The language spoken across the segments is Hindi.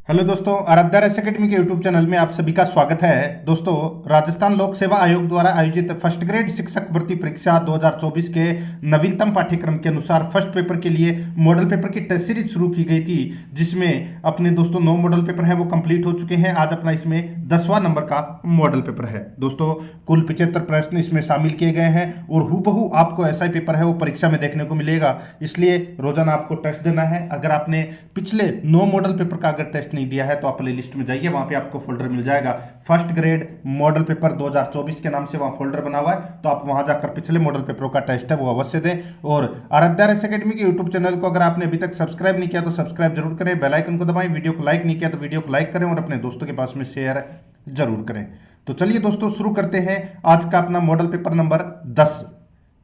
हेलो दोस्तों, आराध्या रेस एकेडमी के यूट्यूब चैनल में आप सभी का स्वागत है। दोस्तों, राजस्थान लोक सेवा आयोग द्वारा आयोजित फर्स्ट ग्रेड शिक्षक भर्ती परीक्षा 2024 के नवीनतम पाठ्यक्रम के अनुसार फर्स्ट पेपर के लिए मॉडल पेपर की टेस्ट सीरीज शुरू की गई थी, जिसमें अपने दोस्तों 9 मॉडल पेपर हैं वो कंप्लीट हो चुके हैं। आज अपना इसमें 10वां नंबर का मॉडल पेपर है। दोस्तों, कुल 75 प्रश्न इसमें शामिल किए गए हैं और हूबहू आपको ऐसा ही पेपर है वो परीक्षा में देखने को मिलेगा। इसलिए रोजाना आपको टेस्ट देना है। अगर आपने पिछले 9 मॉडल पेपर का अगर टेस्ट नहीं दिया है तो आप प्ले लिस्ट में जाइए, वहां पे आपको फोल्डर मिल जाएगा। फर्स्ट ग्रेड मॉडल पेपर 2024 के नाम से वहां फोल्डर बना हुआ है, तो आप वहां जाकर पिछले मॉडल पेपरों का टेस्ट है वो अवश्य दें। और आराध्या रेस एकेडमी के यूट्यूब चैनल को अगर आपने अभी तक सब्सक्राइब नहीं किया तो सब्सक्राइब जरूर करें, बेल आइकन को दबाएं, वीडियो को लाइक नहीं किया तो वीडियो को लाइक करें और अपने दोस्तों के पास में शेयर जरूर करें। तो चलिए दोस्तों, शुरू करते हैं आज का अपना मॉडल पेपर नंबर 10।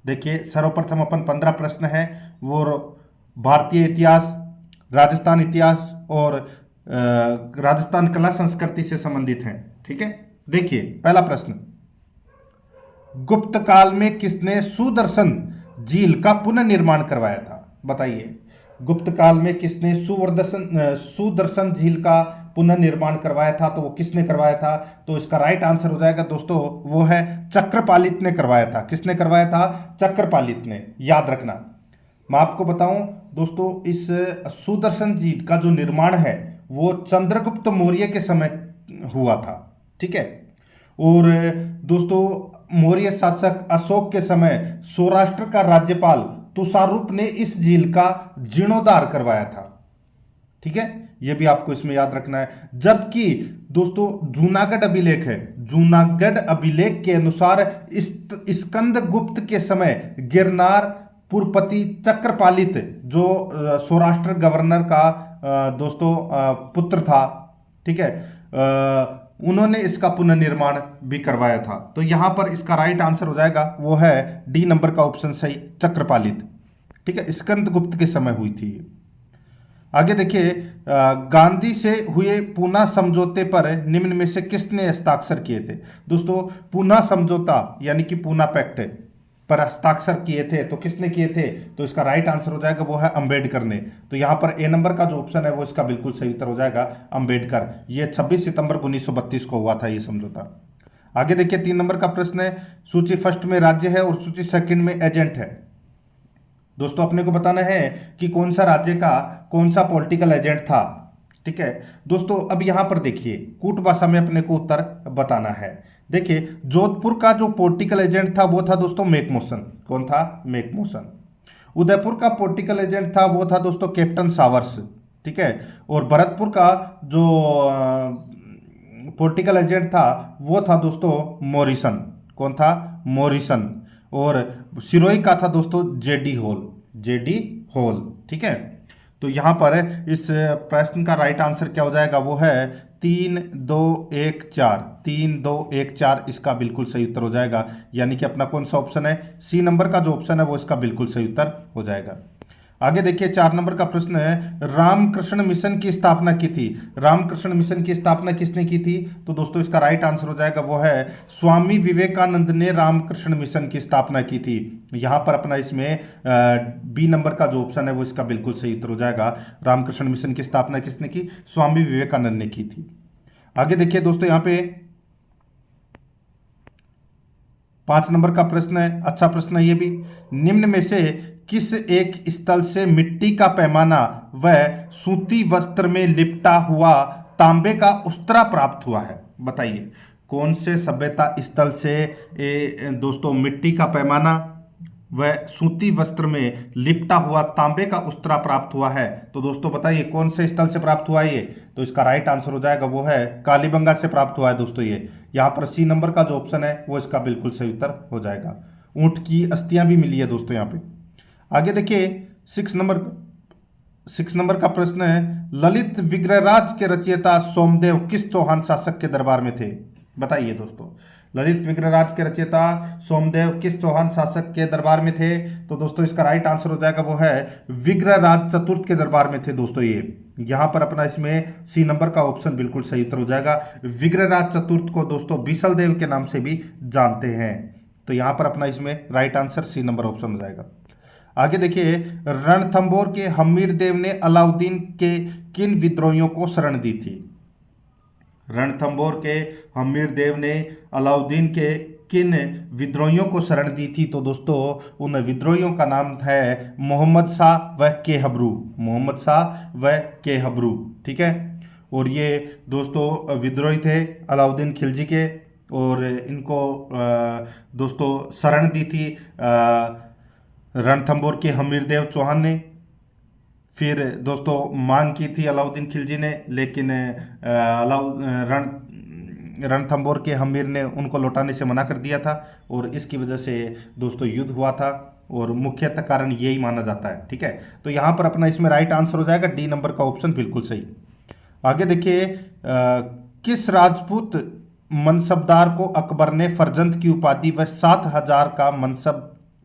देखिए, सर्वप्रथम अपन 15 प्रश्न है वो भारतीय इतिहास, राजस्थान इतिहास और राजस्थान कला संस्कृति से संबंधित हैं। ठीक है, देखिए पहला प्रश्न, गुप्त काल में किसने सुदर्शन झील का पुनर्निर्माण करवाया था? बताइए, गुप्त काल में किसने सुदर्शन झील का पुनर्निर्माण करवाया था? तो वो किसने करवाया था? तो इसका राइट आंसर हो जाएगा दोस्तों, वो है चक्रपालित ने करवाया था। किसने करवाया था? चक्रपालित ने। याद रखना, मैं आपको बताऊं दोस्तों, इस सुदर्शन झील का जो निर्माण है वो चंद्रगुप्त मौर्य के समय हुआ था। ठीक है, और दोस्तों मौर्य शासक अशोक के समय सौराष्ट्र का राज्यपाल तुषारूप ने इस झील का जीर्णोद्धार करवाया था। ठीक है, यह भी आपको इसमें याद रखना है। जबकि दोस्तों जूनागढ़ अभिलेख है, जूनागढ़ अभिलेख के अनुसार स्कंदगुप्त के समय गिरनार पुरपति चक्रपालित जो सौराष्ट्र गवर्नर का दोस्तों पुत्र था, ठीक है, उन्होंने इसका पुनर्निर्माण भी करवाया था। तो यहां पर इसका राइट आंसर हो जाएगा वो है डी नंबर का ऑप्शन सही, चक्रपालित। ठीक है, स्कंदगुप्त के समय हुई थी। आगे देखिए, गांधी से हुए पूना समझौते पर निम्न में से किसने हस्ताक्षर किए थे? दोस्तों, पूना समझौता यानी कि पूना पैक्ट पर हस्ताक्षर किए थे तो किसने किए थे? तो इसका राइट आंसर हो जाएगा वो है अंबेडकर ने। तो यहां पर ए नंबर का जो ऑप्शन है वो इसका बिल्कुल सही उत्तर हो जाएगा, अंबेडकर। ये 26 सितंबर 1932 को हुआ था ये समझौता। आगे देखिए, 3 नंबर का प्रश्न है, सूची फर्स्ट में राज्य है और सूची सेकंड में एजेंट है। दोस्तों, अपने को बताना है कि कौन सा राज्य का कौन सा पॉलिटिकल एजेंट था। ठीक है दोस्तों, अब यहां पर देखिए कूट भाषा में अपने को उत्तर बताना है। देखिए, जोधपुर का जो पॉलिटिकल एजेंट था वो था दोस्तों मेकमोहन। कौन था? मेकमोहन। उदयपुर का पॉलिटिकल एजेंट था वो था दोस्तों कैप्टन सावर्स। ठीक है, और भरतपुर का जो पॉलिटिकल एजेंट था वो था दोस्तों मॉरिसन। कौन था? मॉरिसन। और सिरोही का था दोस्तों जेडी हॉल, जेडी हॉल। ठीक है, तो यहां पर इस प्रश्न का राइट आंसर क्या हो जाएगा? वो है 3 2 1 4, 3 2 1 4 इसका बिल्कुल सही उत्तर हो जाएगा। यानी कि अपना कौन सा ऑप्शन है? सी नंबर का जो ऑप्शन है वो इसका बिल्कुल सही उत्तर हो जाएगा। आगे देखिए, 4 नंबर का प्रश्न है, रामकृष्ण मिशन की स्थापना की थी। रामकृष्ण मिशन की स्थापना किसने की थी? तो दोस्तों इसका राइट आंसर हो जाएगा वो है स्वामी विवेकानंद ने रामकृष्ण मिशन की स्थापना की थी। यहां पर अपना इसमें बी नंबर का जो ऑप्शन है वो इसका बिल्कुल सही उत्तर हो जाएगा। रामकृष्ण मिशन की स्थापना किसने की? स्वामी विवेकानंद ने की थी। आगे देखिए दोस्तों, यहां पे 5 नंबर का प्रश्न है, अच्छा प्रश्न है ये भी। निम्न में से किस एक स्थल से मिट्टी का पैमाना व सूती वस्त्र में लिपटा हुआ तांबे का उस्तरा प्राप्त हुआ है? बताइए, कौन से सभ्यता स्थल से दोस्तों मिट्टी का पैमाना वह सूती वस्त्र में लिपटा हुआ तांबे का उस्तरा प्राप्त हुआ है? तो दोस्तों बताइए कौन से स्थल से प्राप्त हुआ है ये? तो इसका राइट आंसर हो जाएगा वो है कालीबंगा से प्राप्त हुआ है दोस्तों ये। यहाँ पर सी नंबर का जो ऑप्शन है वो इसका बिल्कुल सही उत्तर हो जाएगा। ऊंट की अस्थियां भी मिली है दोस्तों यहाँ पे। आगे देखिए, 6 नंबर का प्रश्न है, ललित विग्रहराज के रचयिता सोमदेव किस चौहान शासक के दरबार में थे? बताइए दोस्तों, ललित विग्रहराज के रचयिता सोमदेव किस चौहान शासक के दरबार में थे? तो दोस्तों इसका राइट आंसर हो जाएगा वो है विग्रहराज चतुर्थ के दरबार में थे दोस्तों ये। यहां पर अपना इसमें सी नंबर का ऑप्शन बिल्कुल सही उत्तर हो जाएगा। विग्रहराज चतुर्थ को दोस्तों बीसल देव के नाम से भी जानते हैं। तो यहां पर अपना इसमें right answer c number option हो जाएगा। आगे देखिए, रणथंभौर के हमीर देव ने अलाउद्दीन के किन विद्रोहियों को शरण दी थी? रणथंभौर के हमीरदेव ने अलाउद्दीन के किन विद्रोहियों को शरण दी थी? तो दोस्तों उन विद्रोहियों का नाम है मोहम्मद शाह व के हबरू। मोहम्मद शाह व के हबरू, ठीक है। और ये दोस्तों विद्रोही थे अलाउद्दीन खिलजी के, और इनको दोस्तों शरण दी थी रणथंभौर के हमीरदेव चौहान ने। फिर दोस्तों मांग की थी अलाउद्दीन खिलजी ने, लेकिन रणथंभौर के हमीर ने उनको लौटाने से मना कर दिया था, और इसकी वजह से दोस्तों युद्ध हुआ था, और मुख्यतः कारण यही माना जाता है, ठीक है। तो यहाँ पर अपना इसमें राइट आंसर हो जाएगा डी नंबर का ऑप्शन, बिल्कुल सही। आगे देखिए, किस राजपूत मनसबदार को अकबर ने फरजंद की उपाधि व 7,000 का मनसब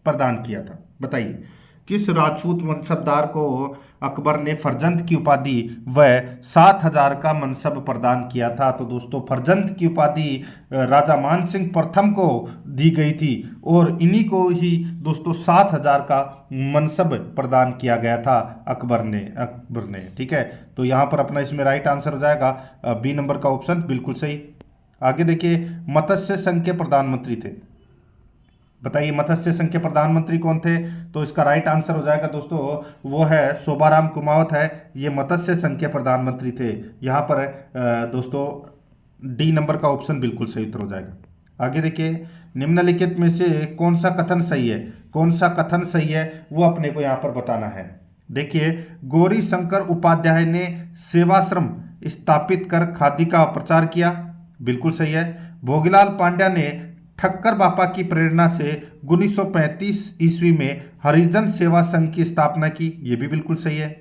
प्रदान किया था? बताइए, किस राजपूत मनसबदार को अकबर ने फरजंद की उपाधि व 7,000 का मनसब प्रदान किया था? तो दोस्तों फरजंद की उपाधि राजा मान सिंह प्रथम को दी गई थी, और इन्हीं को ही दोस्तों 7,000 का मनसब प्रदान किया गया था अकबर ने, ठीक है। तो यहाँ पर अपना इसमें राइट आंसर हो जाएगा बी नंबर का ऑप्शन, बिल्कुल सही। आगे देखिए, मत्स्य संघ के प्रधानमंत्री थे। बताइए मत्स्य संघ के प्रधानमंत्री कौन थे? तो इसका राइट आंसर हो जाएगा दोस्तों, वो है शोभाराम कुमावत है, ये मत्स्य संघ के प्रधानमंत्री थे। यहाँ पर दोस्तों डी नंबर का ऑप्शन बिल्कुल सही उत्तर हो जाएगा। आगे देखिए, निम्नलिखित में से कौन सा कथन सही है? कौन सा कथन सही है वो अपने को यहाँ पर बताना है। देखिए, गौरी शंकर उपाध्याय ने सेवाश्रम स्थापित कर खादी का प्रचार किया, बिल्कुल सही है। भोगीलाल पांड्या ने ठक्कर बापा की प्रेरणा से 1935 ईस्वी में हरिजन सेवा संघ की स्थापना की, ये भी बिल्कुल सही है।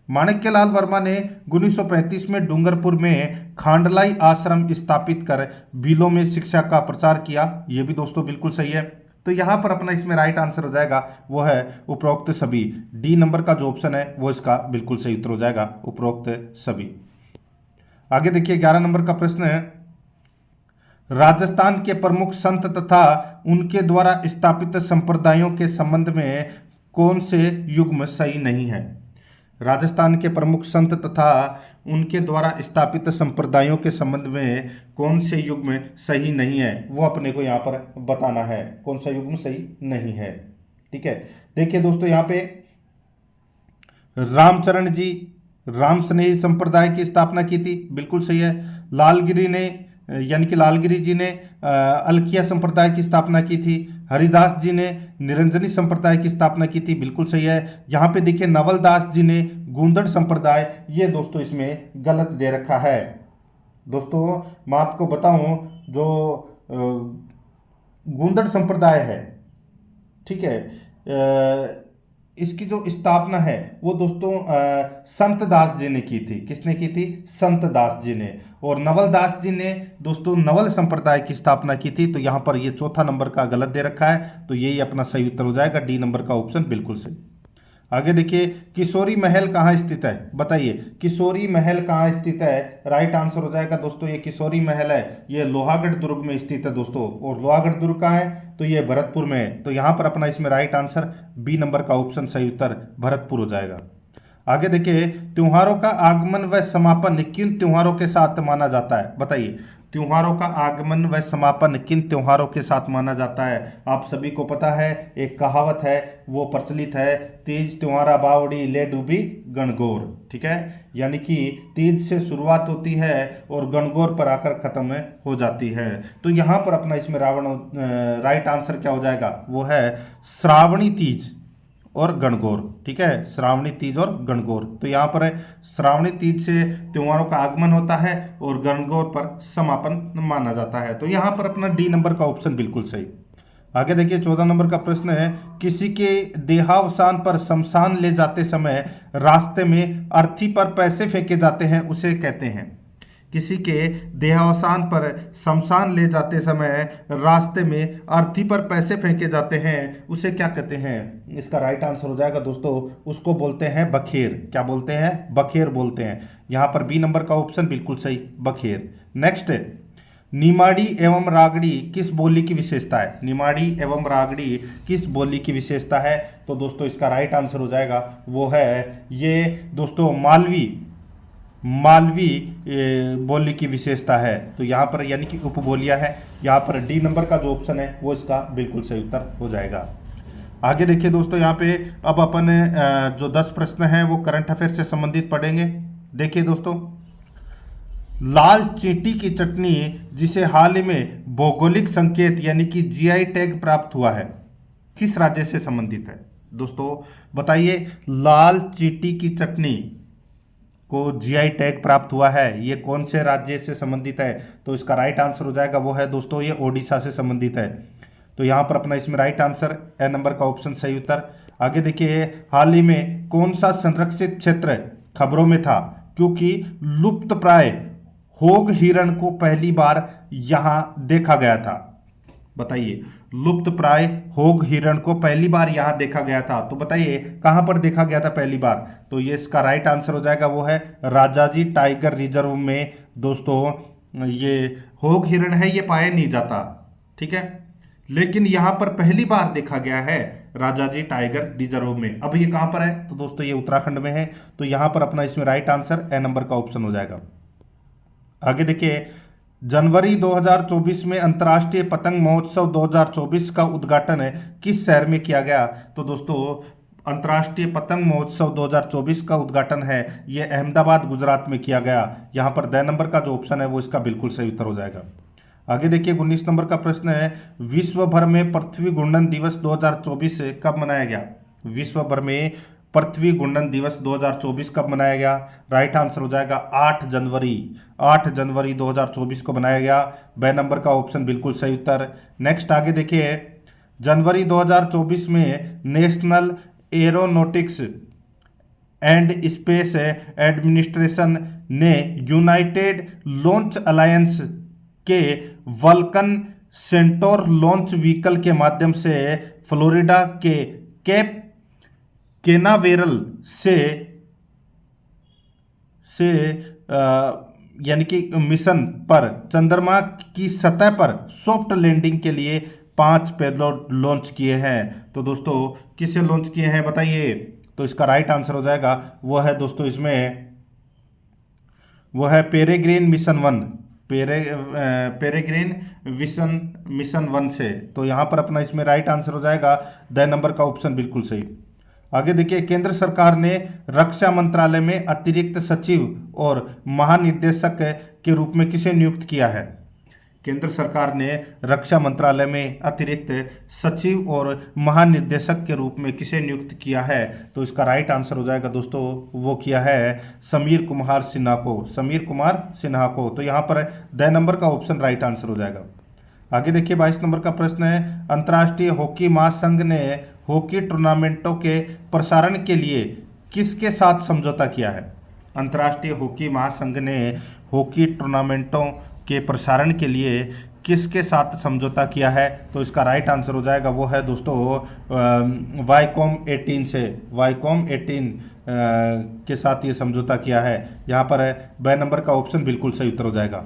माणिक्यलाल वर्मा ने 1935 में डूंगरपुर में खांडलाई आश्रम स्थापित कर भीलों में शिक्षा का प्रचार किया, ये भी दोस्तों बिल्कुल सही है। तो यहाँ पर अपना इसमें राइट आंसर हो जाएगा, वो है उपरोक्त सभी। डी नंबर का जो ऑप्शन है वो इसका बिल्कुल सही उत्तर हो जाएगा, उपरोक्त सभी। आगे देखिए, 11 नंबर का प्रश्न है, राजस्थान के प्रमुख संत तथा उनके द्वारा स्थापित संप्रदायों के संबंध में कौन से युग्म सही नहीं है? राजस्थान के प्रमुख संत तथा उनके द्वारा स्थापित संप्रदायों के संबंध में कौन से युग्म सही नहीं है, वो अपने को यहाँ पर बताना है, कौन सा युग्म सही नहीं है, ठीक है। देखिए दोस्तों, यहाँ पे रामचरण जी राम स्नेही संप्रदाय की स्थापना की थी, बिल्कुल सही है। लालगिरी ने यानी कि लालगिरी जी ने अलखिया संप्रदाय की स्थापना की थी। हरिदास जी ने निरंजनी संप्रदाय की स्थापना की थी, बिल्कुल सही है। यहाँ पे देखिए, नवलदास जी ने गूंदड़ संप्रदाय, ये दोस्तों इसमें गलत दे रखा है। दोस्तों मैं आपको बताऊं, जो गूंदड़ संप्रदाय है, ठीक है, इसकी जो स्थापना है वो दोस्तों संत दास जी ने की थी। किसने की थी? संत दास जी ने। और नवल दास जी ने दोस्तों नवल संप्रदाय की स्थापना की थी। तो यहाँ पर ये चौथा नंबर का गलत दे रखा है, तो यही अपना सही उत्तर हो जाएगा, डी नंबर का ऑप्शन बिल्कुल सही। आगे देखिए, किशोरी महल कहाँ स्थित है? बताइए किशोरी महल कहाँ स्थित है? राइट आंसर हो जाएगा दोस्तों, ये किशोरी महल है, ये लोहागढ़ दुर्ग में स्थित है दोस्तों। और लोहागढ़ दुर्ग कहाँ है? तो ये भरतपुर में है। तो यहाँ पर अपना इसमें राइट आंसर बी नंबर का ऑप्शन सही उत्तर भरतपुर हो जाएगा। आगे देखिए, त्योहारों का आगमन व समापन किन त्योहारों के साथ माना जाता है? बताइए त्योहारों का आगमन व समापन किन त्योहारों के साथ माना जाता है? आप सभी को पता है, एक कहावत है वो प्रचलित है, तीज त्योहारा बावड़ी ले डूबी गणगौर, ठीक है। यानी कि तीज से शुरुआत होती है और गणगौर पर आकर खत्म हो जाती है। तो यहाँ पर अपना इसमें राइट आंसर क्या हो जाएगा? वो है श्रावणी तीज और गणगौर, ठीक है, श्रावणी तीज और गणगौर। तो यहाँ पर श्रावणी तीज से त्योहारों का आगमन होता है और गणगौर पर समापन माना जाता है। तो यहाँ पर अपना डी नंबर का ऑप्शन बिल्कुल सही। आगे देखिए, 14 नंबर का प्रश्न है, किसी के देहावसान पर शमशान ले जाते समय रास्ते में अर्थी पर पैसे फेंके जाते हैं, उसे कहते हैं? किसी के देहावसान पर शमशान ले जाते समय रास्ते में अर्थी पर पैसे फेंके जाते हैं, उसे क्या कहते हैं? इसका राइट आंसर हो जाएगा दोस्तों, उसको बोलते हैं बखेर। क्या बोलते हैं? बखेर बोलते हैं। यहाँ पर बी नंबर का ऑप्शन बिल्कुल सही, बखेर। नेक्स्ट, निमाड़ी एवं रागड़ी किस बोली की विशेषता है? निमाड़ी एवं रागड़ी किस बोली की विशेषता है? तो दोस्तों इसका राइट आंसर हो जाएगा, वो है ये दोस्तों मालवी मालवी बोली की विशेषता है। तो यहाँ पर यानी कि उपबोलियां है। यहाँ पर डी नंबर का जो ऑप्शन है वो इसका बिल्कुल सही उत्तर हो जाएगा। आगे देखिए दोस्तों, यहाँ पे अब अपन जो 10 प्रश्न हैं वो करंट अफेयर से संबंधित पढ़ेंगे। देखिए दोस्तों, लाल चींटी की चटनी जिसे हाल ही में भौगोलिक संकेत यानी कि जीआई टैग प्राप्त हुआ है, किस राज्य से संबंधित है? दोस्तों बताइए, लाल चींटी की चटनी को जीआई टैग प्राप्त हुआ है, ये कौन से राज्य से संबंधित है? तो इसका राइट आंसर हो जाएगा वो है दोस्तों ये ओडिशा से संबंधित है। तो यहाँ पर अपना इसमें राइट आंसर ए नंबर का ऑप्शन सही उत्तर। आगे देखिए, हाल ही में कौन सा संरक्षित क्षेत्र खबरों में था क्योंकि लुप्त प्राय होग हिरण को पहली बार यहां देखा गया था? बताइए, लुप्त प्राय होग हिरण को पहली बार यहां देखा गया था, तो बताइए कहां पर देखा गया था पहली बार? तो ये इसका राइट आंसर हो जाएगा वो है राजाजी टाइगर रिजर्व में। दोस्तों ये होग हिरण है, ये पाया नहीं जाता, ठीक है, लेकिन यहां पर पहली बार देखा गया है राजाजी टाइगर रिजर्व में। अब ये कहां पर है? तो दोस्तों ये उत्तराखंड में है। तो यहां पर अपना इसमें राइट आंसर ए नंबर का ऑप्शन हो जाएगा। आगे देखिए, जनवरी 2024 में अंतर्राष्ट्रीय पतंग महोत्सव 2024 का उद्घाटन किस शहर में किया गया? तो दोस्तों अंतर्राष्ट्रीय पतंग महोत्सव 2024 का उद्घाटन है ये अहमदाबाद गुजरात में किया गया। यहाँ पर द नंबर का जो ऑप्शन है वो इसका बिल्कुल सही उत्तर हो जाएगा। आगे देखिए, 19 नंबर का प्रश्न है, विश्व भर में पृथ्वी घूर्णन दिवस 2024 कब मनाया गया? विश्व भर में पृथ्वी घूर्णन दिवस 2024 कब मनाया गया? राइट आंसर हो जाएगा 8 जनवरी। 8 जनवरी 2024 को मनाया गया। ब नंबर का ऑप्शन बिल्कुल सही उत्तर। नेक्स्ट आगे देखिए, जनवरी 2024 में national aeronautics and space administration ने यूनाइटेड लॉन्च अलायंस के वल्कन सेंटोर लॉन्च व्हीकल के माध्यम से फ्लोरिडा के केप केनावेरल से यानी कि मिशन पर चंद्रमा की सतह पर सॉफ्ट लैंडिंग के लिए 5 पेलोड लॉन्च किए हैं। तो दोस्तों किससे लॉन्च किए हैं बताइए? तो इसका राइट आंसर हो जाएगा वो है दोस्तों इसमें वो है पेरेग्रीन मिशन 1, पेरेग्रीन मिशन 1 से। तो यहाँ पर अपना इसमें राइट आंसर हो जाएगा द नंबर का ऑप्शन बिल्कुल सही। आगे देखिए, केंद्र सरकार ने रक्षा मंत्रालय में अतिरिक्त सचिव और महानिदेशक के रूप में किसे नियुक्त किया है? केंद्र सरकार ने रक्षा मंत्रालय में अतिरिक्त सचिव और महानिदेशक के रूप में किसे नियुक्त किया है? तो इसका राइट आंसर हो जाएगा दोस्तों वो किया है समीर कुमार सिन्हा को, समीर कुमार सिन्हा को। तो यहाँ पर द नंबर का ऑप्शन राइट आंसर हो जाएगा। आगे देखिए, 22 नंबर का प्रश्न है, अंतर्राष्ट्रीय हॉकी महासंघ ने हॉकी टूर्नामेंटों के प्रसारण के लिए किसके साथ समझौता किया है? अंतर्राष्ट्रीय हॉकी महासंघ ने हॉकी टूर्नामेंटों के प्रसारण के लिए किसके साथ समझौता किया है? तो इसका राइट आंसर हो जाएगा वो है दोस्तों वाईकॉम 18 से, वाईकॉम 18 के साथ ये समझौता किया है। यहाँ पर ब नंबर का ऑप्शन बिल्कुल सही उत्तर हो जाएगा।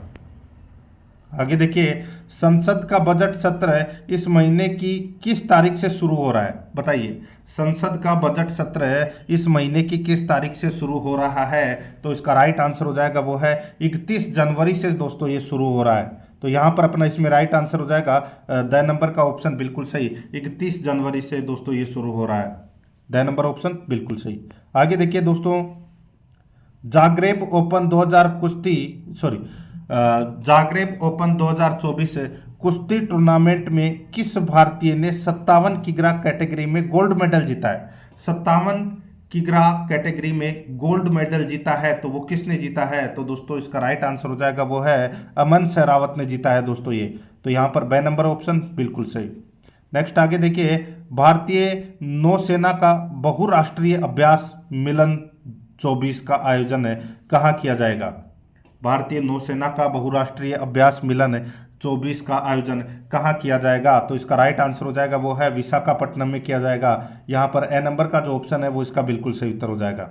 आगे देखिए, संसद का बजट सत्र इस महीने की किस तारीख से शुरू हो रहा है? बताइए, संसद का बजट सत्र इस महीने की किस तारीख से शुरू हो रहा है? तो इसका राइट आंसर हो जाएगा वो है 31 जनवरी से दोस्तों ये शुरू हो रहा है। तो यहाँ पर अपना इसमें राइट आंसर हो जाएगा द नंबर का ऑप्शन बिल्कुल सही, 31 जनवरी से दोस्तों ये शुरू हो रहा है। द नंबर ऑप्शन बिल्कुल सही। आगे देखिए दोस्तों, जागरेब ओपन 2024 कुश्ती टूर्नामेंट में किस भारतीय ने 57 किग्रा कैटेगरी में गोल्ड मेडल जीता है? 57 किग्रा कैटेगरी में गोल्ड मेडल जीता है, तो वो किसने जीता है? तो दोस्तों इसका राइट आंसर हो जाएगा वो है अमन सहरावत ने जीता है दोस्तों ये। तो यहाँ पर ब नंबर ऑप्शन बिल्कुल सही। नेक्स्ट आगे देखिए, भारतीय नौसेना का बहुराष्ट्रीय अभ्यास मिलन 24 का आयोजन कहाँ किया जाएगा? भारतीय नौसेना का बहुराष्ट्रीय अभ्यास मिलन 24 का आयोजन कहाँ किया जाएगा? तो इसका राइट आंसर हो जाएगा वो है विशाखापट्टनम में किया जाएगा। यहाँ पर ए नंबर का जो ऑप्शन है वो इसका बिल्कुल सही उत्तर हो जाएगा।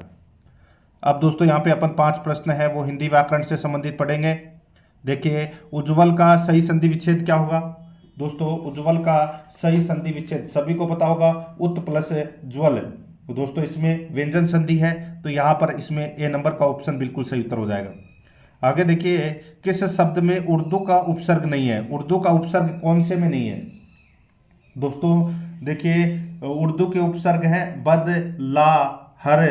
अब दोस्तों यहाँ पे अपन 5 प्रश्न है वो हिंदी व्याकरण से संबंधित पढ़ेंगे। देखिए, उज्ज्वल का सही संधि विच्छेद क्या होगा? दोस्तों उज्ज्वल का सही संधि विच्छेद सभी को पता होगा, उत प्लस ज्वल। तो दोस्तों इसमें व्यंजन संधि है, तो यहाँ पर इसमें ए नंबर का ऑप्शन बिल्कुल सही उत्तर हो जाएगा। आगे देखिए, किस शब्द में उर्दू का उपसर्ग नहीं है? उर्दू का उपसर्ग कौन से में नहीं है दोस्तों? देखिए, उर्दू के उपसर्ग हैं बद, ला, हर,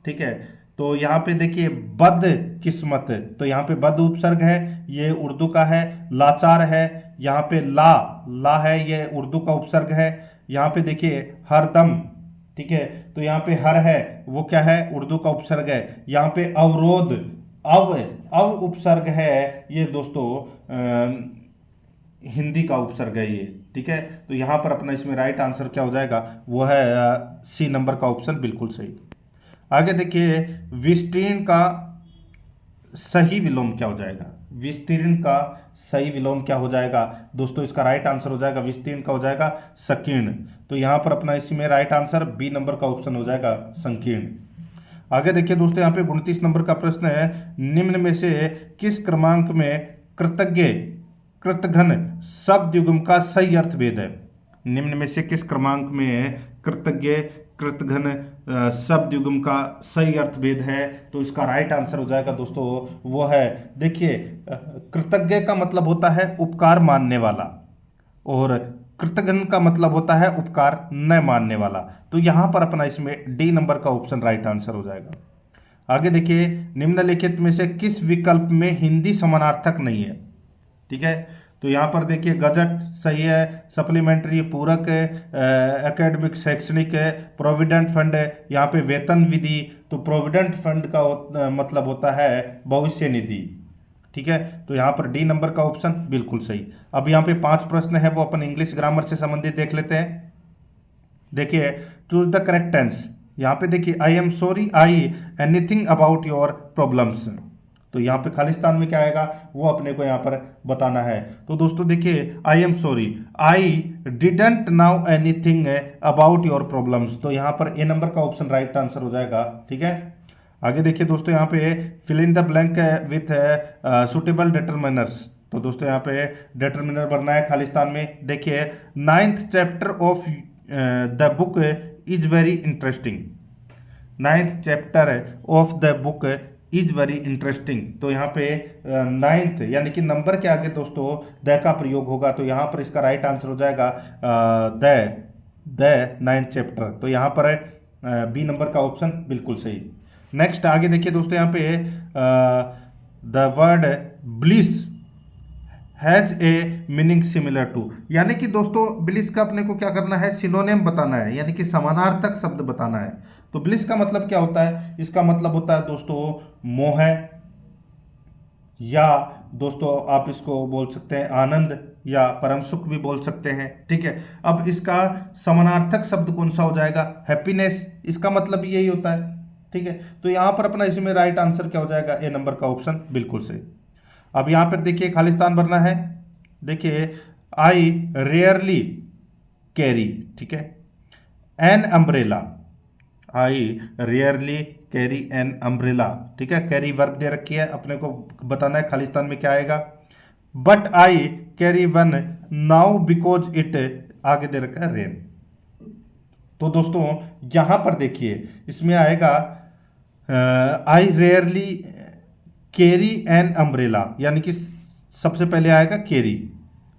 ठीक है। तो यहाँ पे देखिए बद किस्मत, तो यहाँ पे बद उपसर्ग है, ये उर्दू का है। लाचार है, यहाँ पे ला, ला है, ये उर्दू का उपसर्ग है। यहाँ पे देखिए हरदम, ठीक है, तो यहाँ पे हर है, वो क्या है? उर्दू का उपसर्ग है। यहाँ पे अवरोध, अव उपसर्ग है, ये दोस्तों हिंदी का उपसर्ग है ये, ठीक है। तो यहाँ पर अपना इसमें राइट आंसर क्या हो जाएगा? वो है सी नंबर का ऑप्शन बिल्कुल सही। आगे देखिए, विस्तीर्ण का सही विलोम क्या हो जाएगा? विस्तीर्ण का सही विलोम क्या हो जाएगा दोस्तों? इसका राइट आंसर हो जाएगा, विस्तीर्ण का हो जाएगा संकीर्ण। तो यहाँ पर अपना इसमें राइट आंसर बी नंबर का ऑप्शन हो जाएगा संकीर्ण। आगे देखिए दोस्तों, यहाँ पे 29 नंबर का प्रश्न है, निम्न में से किस क्रमांक में कृतज्ञ कृतघ्न शब्द युग्म का सही अर्थ भेद है? निम्न में से किस क्रमांक में कृतज्ञ कृतघ्न शब्द युग्म का सही अर्थ भेद है? तो इसका राइट आंसर हो जाएगा दोस्तों, वो है, देखिए कृतज्ञ का मतलब होता है उपकार मानने वाला, और कृतघ्न का मतलब होता है उपकार न मानने वाला। तो यहाँ पर अपना इसमें डी नंबर का ऑप्शन राइट आंसर हो जाएगा। आगे देखिए, निम्नलिखित में से किस विकल्प में हिंदी समानार्थक नहीं है? ठीक है, तो यहाँ पर देखिए गजट सही है, सप्लीमेंट्री पूरक है, एकेडमिक शैक्षणिक है, प्रोविडेंट फंड है, यहाँ पे वेतन विधि, तो प्रोविडेंट फंड का मतलब होता है भविष्य निधि, ठीक है। तो यहाँ पर डी नंबर का ऑप्शन बिल्कुल सही। अब यहाँ पे 5 प्रश्न है, वो अपन इंग्लिश ग्रामर से संबंधित देख लेते हैं। देखिए, चूज द करेक्ट टेंस। यहाँ पे देखिए, I am sorry I anything about your problems, तो यहाँ पे खालिस्तान में क्या आएगा वो अपने को यहाँ पर बताना है। तो दोस्तों देखिए, I am sorry I didn't know anything about your problems, तो यहाँ पर ए नंबर का ऑप्शन राइट आंसर हो जाएगा, ठीक है। आगे देखिए दोस्तों, यहाँ पे fill in the blank with suitable determiners, तो दोस्तों यहाँ पे डिटरमिनर भरना है खालिस्तान में। देखिए, 9th chapter of the book is very interesting, 9th chapter of the book is very interesting, तो यहाँ पे 9th यानी कि नंबर के आगे दोस्तों द का प्रयोग होगा, तो यहाँ पर इसका राइट आंसर हो जाएगा द 9th चैप्टर, तो यहाँ पर बी नंबर का ऑप्शन बिल्कुल सही। नेक्स्ट आगे देखिए दोस्तों, यहाँ पे the word bliss has a meaning similar to, यानी कि दोस्तों ब्लिस का अपने को क्या करना है? सिनोनिम बताना है, यानी कि समानार्थक शब्द बताना है। तो ब्लिस का मतलब क्या होता है? इसका मतलब होता है दोस्तों मोह, या दोस्तों आप इसको बोल सकते हैं आनंद, या परम सुख भी बोल सकते हैं, ठीक है। अब इसका समानार्थक शब्द कौन सा हो जाएगा? हैप्पीनेस, इसका मतलब यही होता है, ठीक है। तो यहाँ पर अपना इसमें राइट आंसर क्या हो जाएगा? ए नंबर का ऑप्शन बिल्कुल सही। अब यहाँ पर देखिए खालिस्तान भरना है। देखिए, आई रेयरली कैरी, ठीक है, an umbrella, I rarely carry an umbrella, ठीक है। कैरी वर्ब दे रखी है, अपने को बताना है खालिस्तान में क्या आएगा। But I carry one now because it, आगे दे रखा है रेन। तो दोस्तों यहाँ पर देखिए इसमें आएगा आई रेयरली कैरी एन अम्ब्रेला, यानी कि सबसे पहले आएगा कैरी,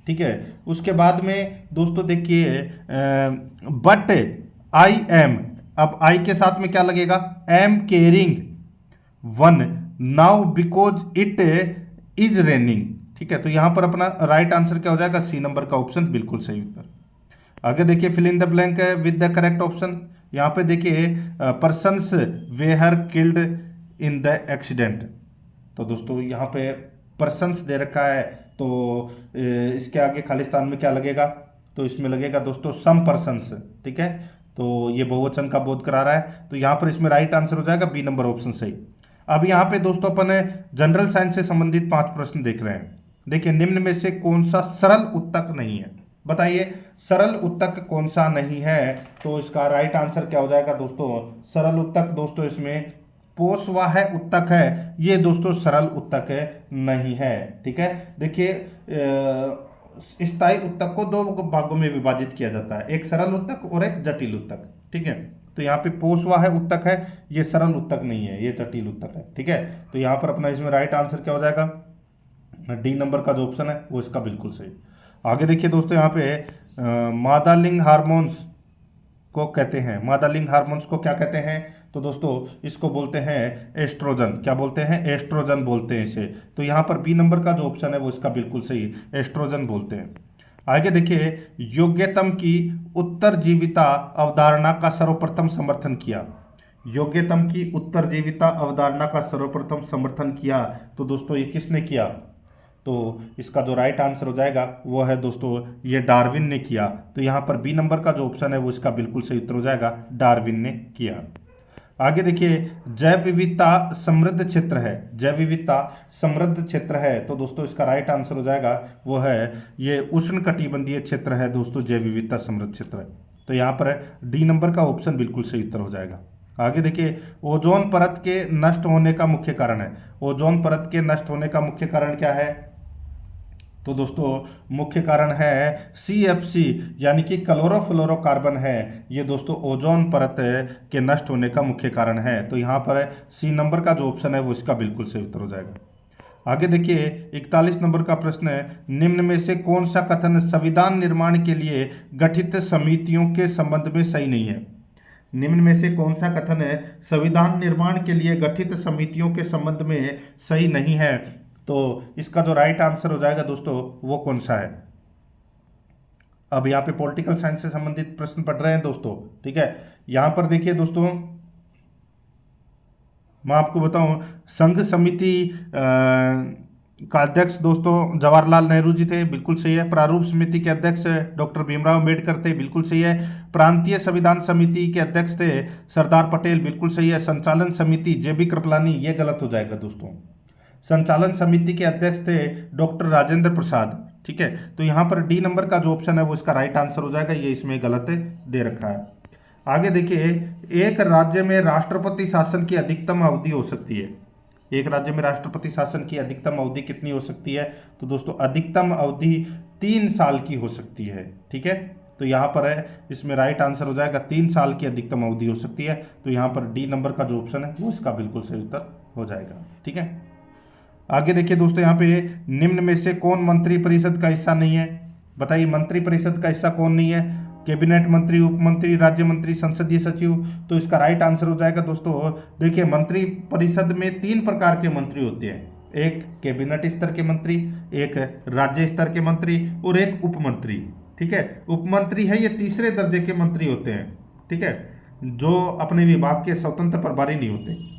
ठीक है। उसके बाद में दोस्तों देखिए बट आई एम, अब आई के साथ में क्या लगेगा? Am carrying one now because it is raining, ठीक है। तो यहां पर अपना राइट आंसर क्या हो जाएगा? सी नंबर का ऑप्शन बिल्कुल सही उत्तर। आगे देखिए, फिल इन द ब्लैंक है विद द करेक्ट ऑप्शन। यहाँ पे देखिए persons वेहर killed in the accident, तो दोस्तों यहाँ पे पर्सन्स दे रखा है, तो इसके आगे खालिस्तान में क्या लगेगा? तो इसमें लगेगा दोस्तों सम पर्सन्स, ठीक है। तो ये बहुवचन का बोध करा रहा है, तो यहाँ पर इसमें राइट आंसर हो जाएगा बी नंबर ऑप्शन सही। अब यहाँ पे दोस्तों अपन जनरल साइंस से संबंधित 5 प्रश्न देख रहे हैं। देखिए, निम्न में से कौन सा सरल उत्तक नहीं है? बताइए, सरल उत्तक कौन सा नहीं है? तो इसका राइट आंसर क्या हो जाएगा दोस्तों? सरल उत्तक दोस्तों इसमें पोषवाह उत्तक है, ये दोस्तों सरल उत्तक नहीं है, ठीक है। देखिए स्थायी उत्तक को 2 भागों में विभाजित किया जाता है, एक सरल उत्तक और एक जटिल उत्तक, ठीक है। तो यहाँ पे पोषवा है, उत्तक है, ये सरल उत्तक नहीं है, ये जटिल उत्तक है। ठीक है, तो यहाँ पर अपना इसमें राइट आंसर क्या हो जाएगा, डी नंबर का जो ऑप्शन है वो इसका बिल्कुल सही। आगे देखिए दोस्तों, यहाँ पे मादा लिंग हार्मोन्स को कहते हैं, मादा लिंग हार्मोन्स को क्या कहते हैं, तो दोस्तों इसको बोलते हैं एस्ट्रोजन। क्या बोलते हैं, एस्ट्रोजन बोलते हैं इसे। तो यहाँ पर बी नंबर का जो ऑप्शन है वो इसका बिल्कुल सही, एस्ट्रोजन बोलते हैं। आगे देखिए, योग्यतम की उत्तरजीविता अवधारणा का सर्वप्रथम समर्थन किया। योग्यतम की उत्तरजीविता अवधारणा का सर्वप्रथम समर्थन किया, तो दोस्तों ये किसने किया, तो इसका जो राइट आंसर हो जाएगा वो है दोस्तों ये डार्विन ने किया। तो यहाँ पर बी नंबर का जो ऑप्शन है वो इसका बिल्कुल सही उत्तर हो जाएगा, डार्विन ने किया। आगे देखिए, जैव विविधता समृद्ध क्षेत्र है, जैव विविधता समृद्ध क्षेत्र है, तो दोस्तों इसका राइट आंसर हो जाएगा वो है ये उष्णकटिबंधीय क्षेत्र है दोस्तों, जैव विविधता समृद्ध क्षेत्र है। तो यहाँ पर डी नंबर का ऑप्शन बिल्कुल सही उत्तर हो जाएगा। आगे देखिए, ओजोन परत के नष्ट होने का मुख्य कारण है, ओजोन परत के नष्ट होने का मुख्य कारण क्या है, तो दोस्तों मुख्य कारण है CFC यानी कि क्लोरोफ्लोरोकार्बन है, ये दोस्तों ओजोन परत के नष्ट होने का मुख्य कारण है। तो यहाँ पर सी नंबर का जो ऑप्शन है वो इसका बिल्कुल सही उत्तर हो जाएगा। आगे देखिए, 41 नंबर का प्रश्न है, निम्न में से कौन सा कथन संविधान निर्माण के लिए गठित समितियों के संबंध में सही नहीं है। निम्न में से कौन सा कथन है संविधान निर्माण के लिए गठित समितियों के संबंध में सही नहीं है, तो इसका जो राइट आंसर हो जाएगा दोस्तों वो कौन सा है। अब यहाँ पे पॉलिटिकल साइंस से संबंधित प्रश्न पढ़ रहे हैं दोस्तों। ठीक है, यहाँ पर देखिए दोस्तों, मैं आपको बताऊं, संघ समिति का अध्यक्ष दोस्तों जवाहरलाल नेहरू जी थे, बिल्कुल सही है। प्रारूप समिति के अध्यक्ष डॉक्टर भीमराव अम्बेडकर थे, बिल्कुल सही है। प्रांतीय संविधान समिति के अध्यक्ष थे सरदार पटेल, बिल्कुल सही है। संचालन समिति JB कृपलानी, ये गलत हो जाएगा दोस्तों। संचालन समिति के अध्यक्ष थे डॉक्टर राजेंद्र प्रसाद। ठीक है, तो यहाँ पर डी नंबर का जो ऑप्शन है वो इसका राइट आंसर हो जाएगा, ये इसमें गलत दे रखा है। आगे देखिए, एक राज्य में राष्ट्रपति शासन की अधिकतम अवधि हो सकती है, एक राज्य में राष्ट्रपति शासन की अधिकतम अवधि कितनी हो सकती है, तो दोस्तों अधिकतम अवधि 3 साल की हो सकती है। ठीक है, तो यहाँ पर है इसमें राइट आंसर हो जाएगा 3 साल की अधिकतम अवधि हो सकती है। तो यहाँ पर डी नंबर का जो ऑप्शन है वो इसका बिल्कुल सही उत्तर हो जाएगा। ठीक है, आगे देखिए दोस्तों, यहाँ पे निम्न में से कौन मंत्री परिषद का हिस्सा नहीं है, बताइए मंत्री परिषद का हिस्सा कौन नहीं है, कैबिनेट मंत्री, उप मंत्री, राज्य मंत्री, संसदीय सचिव। तो इसका राइट आंसर हो जाएगा दोस्तों, देखिए मंत्री परिषद में 3 प्रकार के मंत्री होते हैं, एक कैबिनेट स्तर के मंत्री, एक राज्य स्तर के मंत्री और एक उप मंत्री। ठीक है, उप मंत्री है ये तीसरे दर्जे के मंत्री होते हैं। ठीक है, जो अपने विभाग के स्वतंत्र प्रभारी नहीं होते।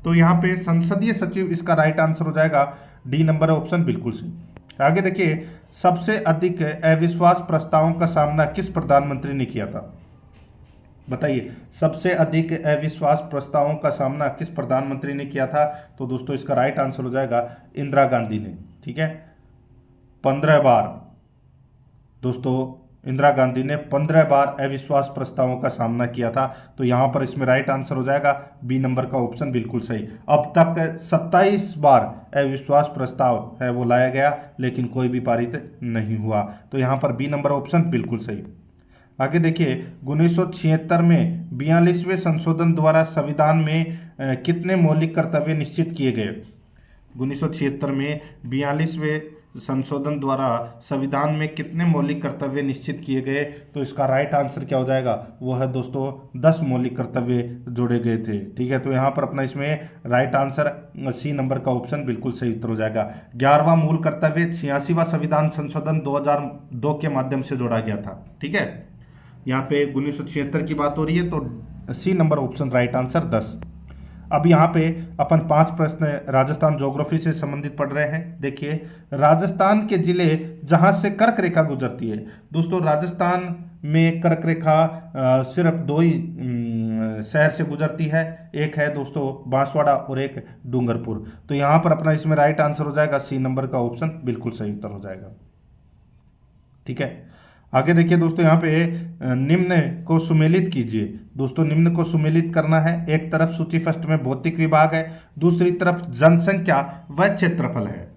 तो यहाँ पे संसदीय सचिव इसका राइट आंसर हो जाएगा, डी नंबर ऑप्शन बिल्कुल सही। आगे देखिए, सबसे अधिक अविश्वास प्रस्तावों का सामना किस प्रधानमंत्री ने किया था, बताइए सबसे अधिक अविश्वास प्रस्तावों का सामना किस प्रधानमंत्री ने किया था, तो दोस्तों इसका राइट आंसर हो जाएगा इंदिरा गांधी ने। ठीक है, 15 बार दोस्तों इंदिरा गांधी ने 15 बार अविश्वास प्रस्तावों का सामना किया था। तो यहाँ पर इसमें राइट आंसर हो जाएगा बी नंबर का ऑप्शन बिल्कुल सही। अब तक 27 बार अविश्वास प्रस्ताव है वो लाया गया, लेकिन कोई भी पारित नहीं हुआ। तो यहाँ पर बी नंबर ऑप्शन बिल्कुल सही। आगे देखिए, 1976 में 42वें संशोधन द्वारा संविधान में कितने मौलिक कर्तव्य निश्चित किए गए। 1976 में 42वें संशोधन द्वारा संविधान में कितने मौलिक कर्तव्य निश्चित किए गए, तो इसका राइट आंसर क्या हो जाएगा, वो है दोस्तों 10 मौलिक कर्तव्य जोड़े गए थे। ठीक है, तो यहाँ पर अपना इसमें राइट आंसर सी नंबर का ऑप्शन बिल्कुल सही उत्तर हो जाएगा। 11वां मूल कर्तव्य 86वां संविधान संशोधन 2002 के माध्यम से जोड़ा गया था। ठीक है, यहाँ पे 1976 की बात हो रही है, तो C number option right answer 10। अब यहाँ पे अपन 5 प्रश्न राजस्थान ज्योग्राफी से संबंधित पढ़ रहे हैं। देखिए, राजस्थान के जिले जहाँ से कर्क रेखा गुजरती है, दोस्तों राजस्थान में कर्क रेखा सिर्फ 2 ही शहर से गुजरती है, एक है दोस्तों बांसवाड़ा और एक डूंगरपुर। तो यहाँ पर अपना इसमें राइट आंसर हो जाएगा सी नंबर का ऑप्शन बिल्कुल सही उत्तर हो जाएगा। ठीक है, आगे देखिए दोस्तों, यहाँ पे निम्न को सुमेलित कीजिए। दोस्तों निम्न को सुमेलित करना है, एक तरफ सूची फर्स्ट में भौतिक विभाग है, दूसरी तरफ जनसंख्या व क्षेत्रफल है।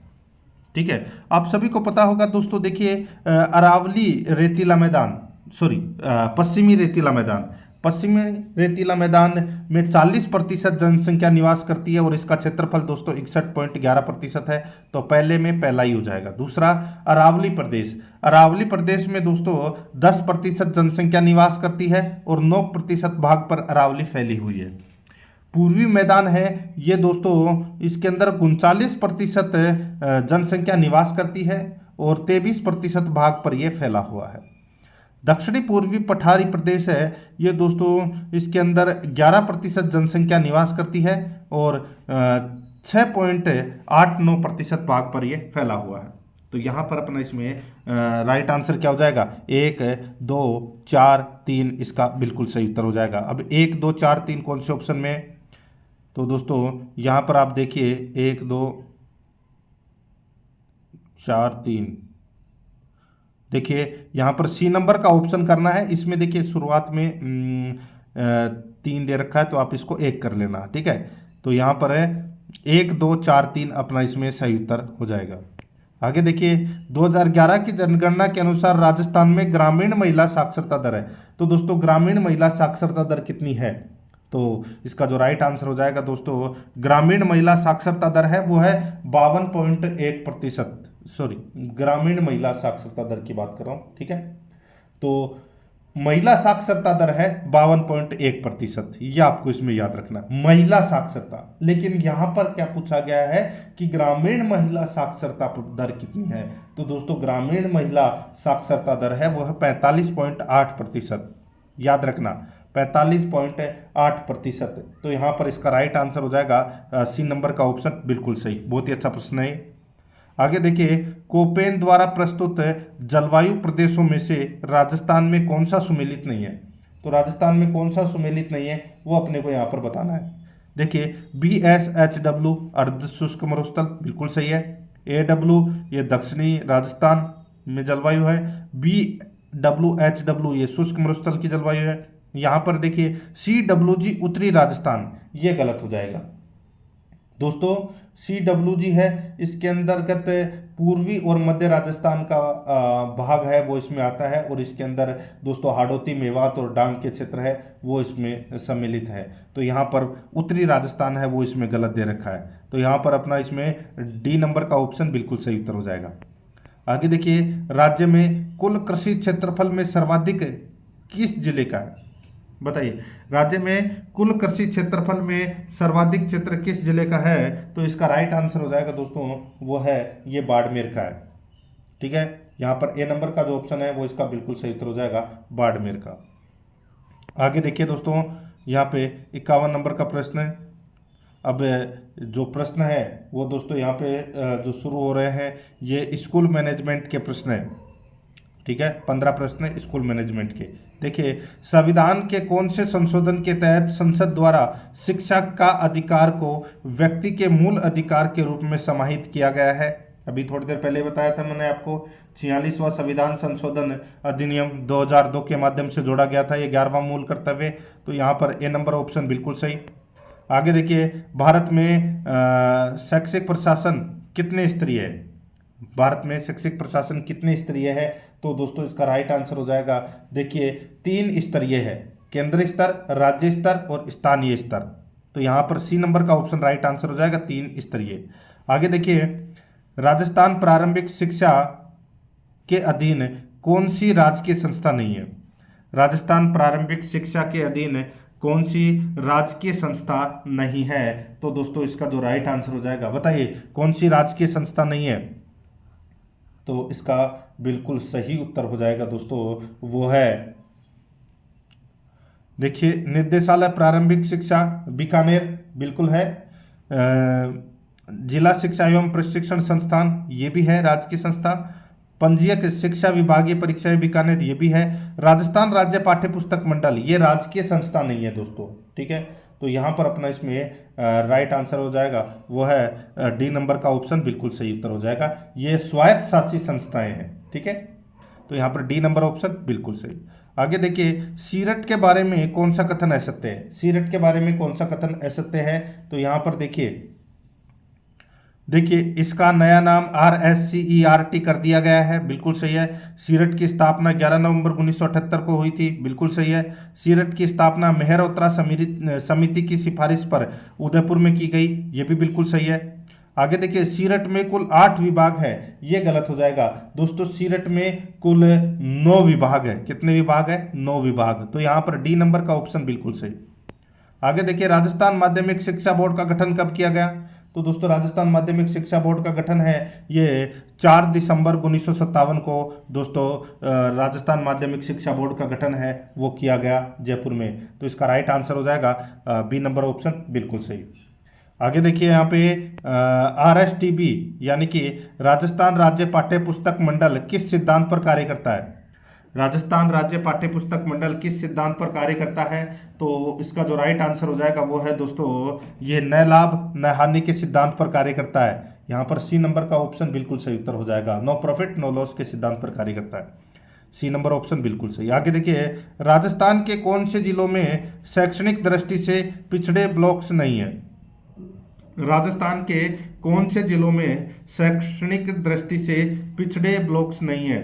ठीक है, आप सभी को पता होगा दोस्तों, देखिए अरावली रेतीला मैदान, सॉरी पश्चिमी रेतीला मैदान, पश्चिमी रेतीला मैदान में 40% जनसंख्या निवास करती है और इसका क्षेत्रफल दोस्तों 61.11% है। तो पहले में पहला ही हो जाएगा। दूसरा, अरावली प्रदेश। अरावली प्रदेश में दोस्तों 10% जनसंख्या निवास करती है और 9% भाग पर अरावली फैली हुई है। पूर्वी मैदान है ये दोस्तों, इसके अंदर 39% जनसंख्या निवास करती है और 23% भाग पर यह फैला हुआ है। दक्षिणी पूर्वी पठारी प्रदेश है ये दोस्तों, इसके अंदर 11% जनसंख्या निवास करती है और 6.89% भाग पर यह फैला हुआ है। तो यहाँ पर अपना इसमें राइट आंसर क्या हो जाएगा? 1, 2, 4, 3 इसका बिल्कुल सही उत्तर हो जाएगा। अब 1, 2, 4, 3 कौन से ऑप्शन में? तो दोस्तों यहाँ पर आप देखिए 1, 2, 4, 3, देखिए यहाँ पर सी नंबर का ऑप्शन करना है। इसमें देखिए शुरुआत में 3 दे रखा है तो आप इसको 1 कर लेना, ठीक है। तो यहाँ पर है 1, 2, 4, 3 अपना इसमें सही उत्तर हो जाएगा। आगे देखिए 2011 की जनगणना के अनुसार राजस्थान में ग्रामीण महिला साक्षरता दर है। तो दोस्तों ग्रामीण महिला साक्षरता दर कितनी है? तो इसका जो राइट आंसर हो जाएगा दोस्तों, ग्रामीण महिला साक्षरता दर है वो है 52.1%। सॉरी, ग्रामीण महिला साक्षरता दर की बात कर रहा हूँ, ठीक है। तो महिला साक्षरता दर है 52.1%। ये आपको इसमें याद रखना, महिला साक्षरता। लेकिन यहां पर क्या पूछा गया है कि ग्रामीण महिला साक्षरता दर कितनी है? तो दोस्तों ग्रामीण महिला साक्षरता दर है वो है 45.8%। याद रखना 45.8%। तो यहाँ पर इसका राइट आंसर हो जाएगा सी नंबर का ऑप्शन, बिल्कुल सही। बहुत ही अच्छा प्रश्न है। आगे देखिए, कोपेन द्वारा प्रस्तुत जलवायु प्रदेशों में से राजस्थान में कौन सा सुमेलित नहीं है? तो राजस्थान में कौन सा सुमेलित नहीं है वो अपने को यहाँ पर बताना है। देखिए BSHW अर्ध शुष्क मरुस्थल, बिल्कुल सही है। AW ये दक्षिणी राजस्थान में जलवायु है। BWHW ये शुष्क मरुस्थल की जलवायु है। यहाँ पर देखिए CWG उत्तरी राजस्थान, ये गलत हो जाएगा दोस्तों। CWG है इसके अंतर्गत पूर्वी और मध्य राजस्थान का भाग है वो इसमें आता है और इसके अंदर दोस्तों हाड़ौती, मेवात और डांग के क्षेत्र है वो इसमें सम्मिलित है। तो यहाँ पर उत्तरी राजस्थान है वो इसमें गलत दे रखा है। तो यहाँ पर अपना इसमें डी नंबर का ऑप्शन बिल्कुल सही उत्तर हो जाएगा। आगे देखिए, राज्य में कुल कृषि क्षेत्रफल में सर्वाधिक किस जिले का है? बताइए, राज्य में कुल कृषि क्षेत्रफल में सर्वाधिक क्षेत्र किस जिले का है? तो इसका राइट आंसर हो जाएगा दोस्तों वो है ये बाड़मेर का है, ठीक है। यहाँ पर ए नंबर का जो ऑप्शन है वो इसका बिल्कुल सही उत्तर हो जाएगा बाड़मेर का। आगे देखिए दोस्तों, यहाँ पे 51 नंबर का प्रश्न है। अब जो प्रश्न है वो दोस्तों यहाँ पे जो शुरू हो रहे हैं ये स्कूल मैनेजमेंट के प्रश्न है, ठीक है। 15 प्रश्न है स्कूल मैनेजमेंट के। देखिए, संविधान के कौन से संशोधन के तहत संसद द्वारा शिक्षा का अधिकार को व्यक्ति के मूल अधिकार के रूप में समाहित किया गया है? अभी थोड़ी देर पहले बताया था मैंने आपको, 46वां संविधान संशोधन अधिनियम 2002 के माध्यम से जोड़ा गया था ये 11वां मूल कर्तव्य। तो यहाँ पर ए नंबर ऑप्शन बिल्कुल सही। आगे देखिए, भारत में शैक्षिक प्रशासन कितने स्तरीय है? भारत में शैक्षिक प्रशासन कितने स्तरीय है? तो दोस्तों इसका राइट आंसर हो जाएगा, देखिए 3 स्तरीय है, केंद्रीय स्तर, राज्य स्तर और स्थानीय स्तर। तो यहाँ पर सी नंबर का ऑप्शन राइट आंसर हो जाएगा 3 स्तरीय। आगे देखिए, राजस्थान प्रारंभिक शिक्षा के अधीन कौन सी राजकीय संस्था नहीं है? राजस्थान प्रारंभिक शिक्षा के अधीन कौन सी राजकीय संस्था नहीं है? तो दोस्तों इसका जो राइट आंसर हो जाएगा, बताइए कौन सी राजकीय संस्था नहीं है? तो इसका बिल्कुल सही उत्तर हो जाएगा दोस्तों वो है, देखिए निर्देशालय प्रारंभिक शिक्षा बीकानेर, बिल्कुल है। जिला शिक्षा एवं प्रशिक्षण संस्थान ये भी है राजकीय संस्था। पंजीयक शिक्षा विभागीय परीक्षाएं बीकानेर ये भी है। राजस्थान राज्य पाठ्य पुस्तक मंडल ये राजकीय संस्था नहीं है दोस्तों, ठीक है। तो यहाँ पर अपना इसमें राइट आंसर हो जाएगा वो है डी नंबर का ऑप्शन, बिल्कुल सही उत्तर हो जाएगा। ये स्वायत्त शासित संस्थाएं हैं, ठीक है। तो यहाँ पर डी नंबर ऑप्शन बिल्कुल सही। आगे देखिए, सीरट के बारे में कौन सा कथन असत्य है? सीरट के बारे में कौन सा कथन असत्य है? तो यहाँ पर देखिए देखिए इसका नया नाम RSCERT कर दिया गया है, बिल्कुल सही है। सीरट की स्थापना 11 नवंबर 1978 को हुई थी, बिल्कुल सही है। सीरट की स्थापना मेहरोत्रा समिति की सिफारिश पर उदयपुर में की गई, ये भी बिल्कुल सही है। आगे देखिए सीरट में कुल 8 विभाग है, ये गलत हो जाएगा दोस्तों। सीरट में कुल 9 विभाग है। कितने विभाग है? 9 विभाग। तो यहाँ पर डी नंबर का ऑप्शन बिल्कुल सही। आगे देखिए राजस्थान माध्यमिक शिक्षा बोर्ड का गठन कब किया गया? तो दोस्तों राजस्थान माध्यमिक शिक्षा बोर्ड का गठन है ये 4 दिसंबर 1957 को दोस्तों राजस्थान माध्यमिक शिक्षा बोर्ड का गठन है वो किया गया जयपुर में। तो इसका राइट आंसर हो जाएगा बी नंबर ऑप्शन बिल्कुल सही। आगे देखिए यहाँ पे RSTB यानी कि राजस्थान राज्य पाठ्य पुस्तक मंडल किस सिद्धांत पर कार्य करता है? राजस्थान राज्य पाठ्य पुस्तक मंडल किस सिद्धांत पर कार्य करता है? तो इसका जो राइट आंसर हो जाएगा वो है दोस्तों ये न लाभ न हानि के सिद्धांत पर कार्य करता है। यहाँ पर सी नंबर का ऑप्शन बिल्कुल सही उत्तर हो जाएगा। नो प्रॉफिट नो लॉस के सिद्धांत पर कार्य करता है। सी नंबर ऑप्शन बिल्कुल सही। आगे देखिए राजस्थान के कौन से जिलों में शैक्षणिक दृष्टि से पिछड़े ब्लॉक्स नहीं है? राजस्थान के कौन से जिलों में शैक्षणिक दृष्टि से पिछड़े ब्लॉक्स नहीं है?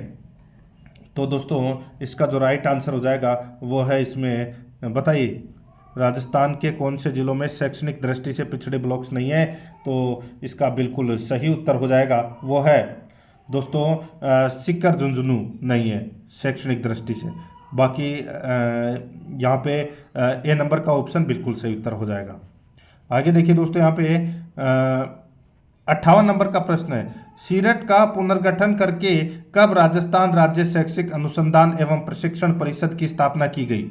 तो दोस्तों इसका जो राइट आंसर हो जाएगा वो है इसमें, बताइए राजस्थान के कौन से जिलों में शैक्षणिक दृष्टि से पिछड़े ब्लॉक्स नहीं है? तो इसका बिल्कुल सही उत्तर हो जाएगा वो है दोस्तों सीकर झुंझुनू नहीं है शैक्षणिक दृष्टि से। बाकी यहाँ पे ए नंबर का ऑप्शन बिल्कुल सही उत्तर हो जाएगा। आगे देखिए दोस्तों यहाँ पे 58 नंबर का प्रश्न है, सीरट का पुनर्गठन करके कब राजस्थान राज्य शैक्षिक अनुसंधान एवं प्रशिक्षण परिषद की स्थापना की गई?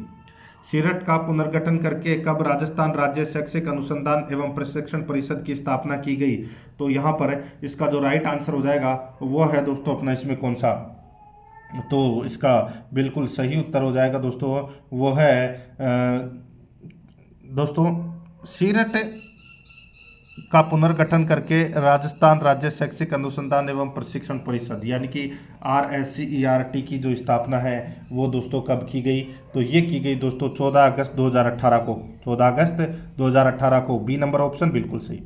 सीरट का पुनर्गठन करके कब राजस्थान राज्य शैक्षिक अनुसंधान एवं प्रशिक्षण परिषद की स्थापना की गई? तो यहाँ पर इसका जो राइट आंसर हो जाएगा वो है दोस्तों अपना इसमें कौन सा? तो इसका बिल्कुल सही उत्तर हो जाएगा दोस्तों वो है दोस्तों सीरट का पुनर्गठन करके राजस्थान राज्य शैक्षिक अनुसंधान एवं प्रशिक्षण परिषद यानी कि RSCERT की जो स्थापना है वो दोस्तों कब की गई? तो ये की गई दोस्तों 14 अगस्त 2018 को। 14 अगस्त 2018 को। बी नंबर ऑप्शन बिल्कुल सही।